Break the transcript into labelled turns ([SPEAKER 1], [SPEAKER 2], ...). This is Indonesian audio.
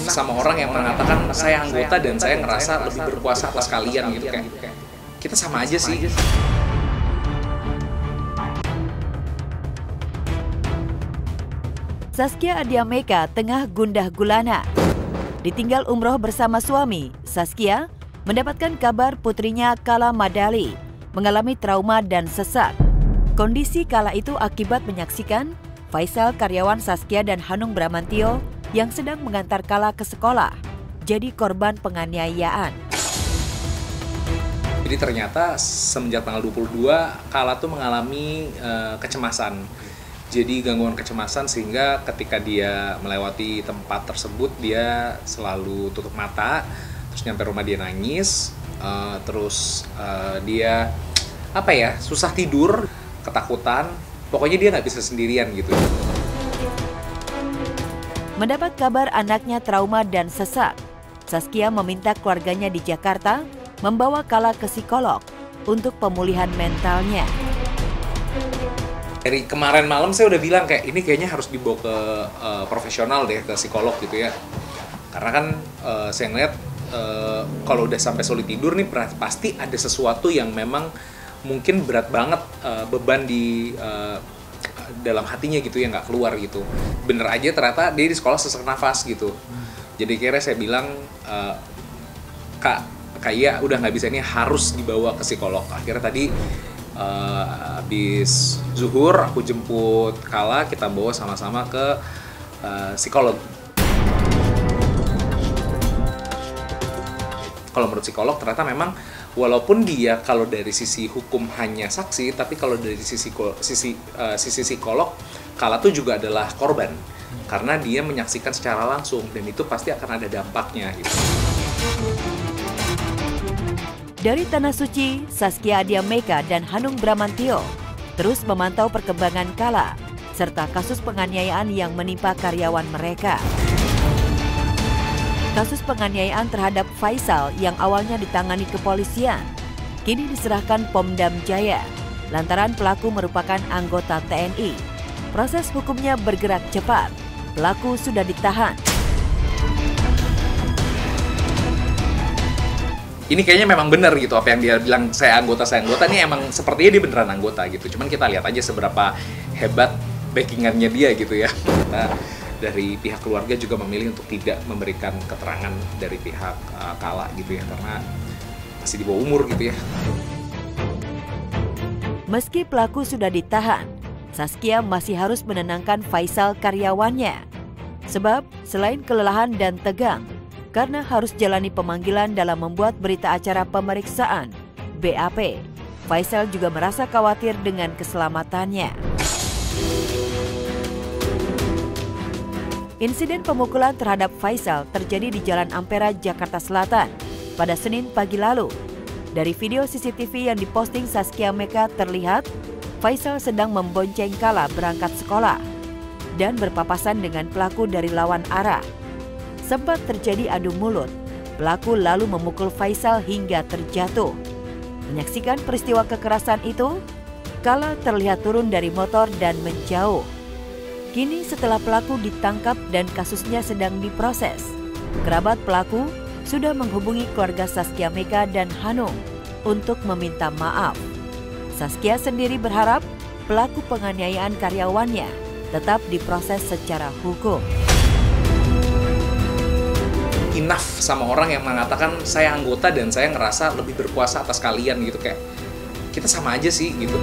[SPEAKER 1] sama orang yang mengatakan saya anggota dan saya ngerasa lebih berkuasa atas kalian gitu, kayak kita sama aja sih.
[SPEAKER 2] Saskia Adiameka tengah gundah gulana. Ditinggal umroh bersama suami, Saskia mendapatkan kabar putrinya Kala Madali mengalami trauma dan sesak. Kondisi Kala itu akibat menyaksikan Faisal, karyawan Saskia, dan Hanung Bramantio yang sedang mengantar Kala ke sekolah, jadi korban penganiayaan.
[SPEAKER 1] Jadi ternyata semenjak tanggal 22, Kala tuh mengalami kecemasan. Jadi gangguan kecemasan sehingga ketika dia melewati tempat tersebut, dia selalu tutup mata, terus nyampe rumah dia nangis, dia susah tidur, ketakutan, pokoknya dia nggak bisa sendirian gitu.
[SPEAKER 2] Mendapat kabar anaknya trauma dan sesak, Saskia meminta keluarganya di Jakarta membawa Kala ke psikolog untuk pemulihan mentalnya.
[SPEAKER 1] Dari kemarin malam saya udah bilang kayak ini kayaknya harus dibawa ke profesional deh, ke psikolog gitu ya. Karena kan saya ngeliat kalau udah sampai sulit tidur nih pasti ada sesuatu yang memang mungkin berat banget, beban di dalam hatinya gitu ya, nggak keluar gitu. Bener aja ternyata dia di sekolah sesak nafas gitu. Jadi kira saya bilang, kak iya udah nggak bisa, ini harus dibawa ke psikolog. Akhirnya tadi habis zuhur aku jemput Kala, kita bawa sama-sama ke psikolog. Kalau menurut psikolog ternyata memang walaupun dia kalau dari sisi hukum hanya saksi, tapi kalau dari sisi psikolog, Kala tuh juga adalah korban karena dia menyaksikan secara langsung dan itu pasti akan ada dampaknya gitu.
[SPEAKER 2] Dari Tanah Suci, Saskia Adiameka dan Hanung Bramantio terus memantau perkembangan Kala serta kasus penganiayaan yang menimpa karyawan mereka. Kasus penganiayaan terhadap Faisal yang awalnya ditangani kepolisian, kini diserahkan Pomdam Jaya lantaran pelaku merupakan anggota TNI. Proses hukumnya bergerak cepat, pelaku sudah ditahan.
[SPEAKER 1] Ini kayaknya memang benar gitu apa yang dia bilang, saya anggota, ini emang sepertinya dia beneran anggota gitu. Cuman kita lihat aja seberapa hebat backingannya dia gitu ya. Kita dari pihak keluarga juga memilih untuk tidak memberikan keterangan dari pihak Kala gitu ya, karena masih di bawah umur gitu ya.
[SPEAKER 2] Meski pelaku sudah ditahan, Saskia masih harus menenangkan Faisal, karyawannya. Sebab selain kelelahan dan tegang, karena harus jalani pemanggilan dalam membuat berita acara pemeriksaan BAP, Faisal juga merasa khawatir dengan keselamatannya. Insiden pemukulan terhadap Faisal terjadi di Jalan Ampera, Jakarta Selatan pada Senin pagi lalu. Dari video CCTV yang diposting Saskia Meka terlihat Faisal sedang membonceng Kala berangkat sekolah dan berpapasan dengan pelaku dari lawan arah. Sempat terjadi adu mulut, pelaku lalu memukul Faisal hingga terjatuh. Menyaksikan peristiwa kekerasan itu, Kala terlihat turun dari motor dan menjauh. Kini setelah pelaku ditangkap dan kasusnya sedang diproses, kerabat pelaku sudah menghubungi keluarga Saskia Meka dan Hanung untuk meminta maaf. Saskia sendiri berharap pelaku penganiayaan karyawannya tetap diproses secara hukum.
[SPEAKER 1] Enough sama orang yang mengatakan saya anggota dan saya ngerasa lebih berkuasa atas kalian gitu, kayak kita sama aja sih gitu.